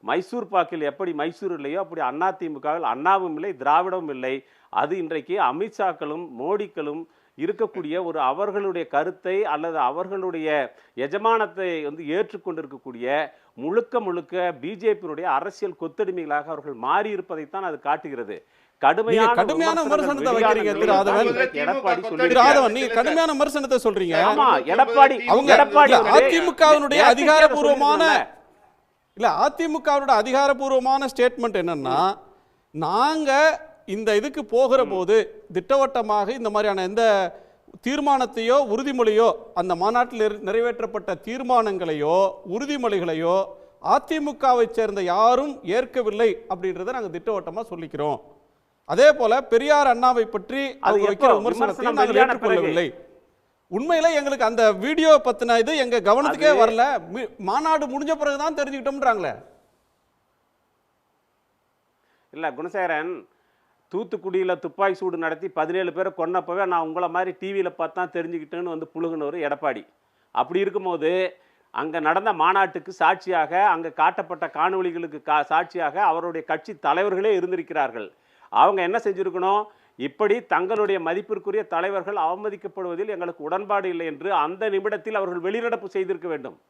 மைசூர் பாக்கில் எப்படி மைசூர் இல்லையோ அப்படி அதிமுகவில் அண்ணாவும் இல்லை, திராவிடமும் இல்லை. அது இன்றைக்கு அமித்ஷாக்களும் மோடிக்களும் இருக்கக்கூடிய ஒரு அவர்களுடைய கருத்தை அல்லது அவர்களுடைய எஜமானத்தை ஏற்றுக்கொண்டிருக்கக்கூடிய முழுக்க முழுக்க பிஜேபியினுடைய அரசியல் கொத்தடிமைகளாக அவர்கள் மாறி இருப்பதைத்தான் அது காட்டுகிறது. கடுமையான விமர்சனத்தை வைக்கிறீங்க நீங்க கடுமையான விமர்சனத்தை சொல்றீங்க. அதிமுகவினுடைய அதிகாரப்பூர்வமான அதிகாரப்பூர்வமான ஸ்டேட்மெண்ட் என்னன்னா, நாங்க இந்த இதுக்கு போகிற போது திட்டவட்டமாக இந்த மாதிரியான எந்த தீர்மானத்தையோ உறுதிமொழியோ அந்த மாநாட்டில் நிறைவேற்றப்பட்ட தீர்மானங்களையோ உறுதிமொழிகளையோ அதிமுகவை சேர்ந்த யாரும் ஏற்கவில்லை அப்படின்றத நாங்கள் திட்டவட்டமா சொல்லிக்கிறோம். அதே போல பெரியார் அண்ணாவை பற்றி அவங்க வைக்கிற விமர்சனத்தை நாங்கள் ஏற்றுக்கொள்ளவில்லை. உண்மையில எங்களுக்கு அந்த வீடியோ பத்தின இது எங்க கவனத்துக்கே வரல. மாநாடு முடிஞ்ச பிறகுதான் தெரிஞ்சுக்கிட்டோம்ன்றாங்களே. இல்ல குணசேகரன், தூத்துக்குடியில் துப்பாக்கி சூடு நடத்தி 17 பேரை கொன்னப்பவே நான் உங்களை மாதிரி டிவியில் பார்த்தா தெரிஞ்சுக்கிட்டேன்னு புழுகுனவர் எடப்பாடி. அப்படி இருக்கும்போது அங்கே நடந்த மாநாட்டுக்கு சாட்சியாக, அங்கே காட்டப்பட்ட காணொளிகளுக்கு சாட்சியாக அவருடைய கட்சி தலைவர்களே இருந்திருக்கிறார்கள். அவங்க என்ன செஞ்சுருக்கணும், இப்படி தங்களுடைய மதிப்பிற்குரிய தலைவர்கள் அவமதிக்கப்படுவதில் எங்களுக்கு உடன்பாடு இல்லை என்று அந்த நிமிடத்தில் அவர்கள் வெளிநடப்பு செய்திருக்க வேண்டும்.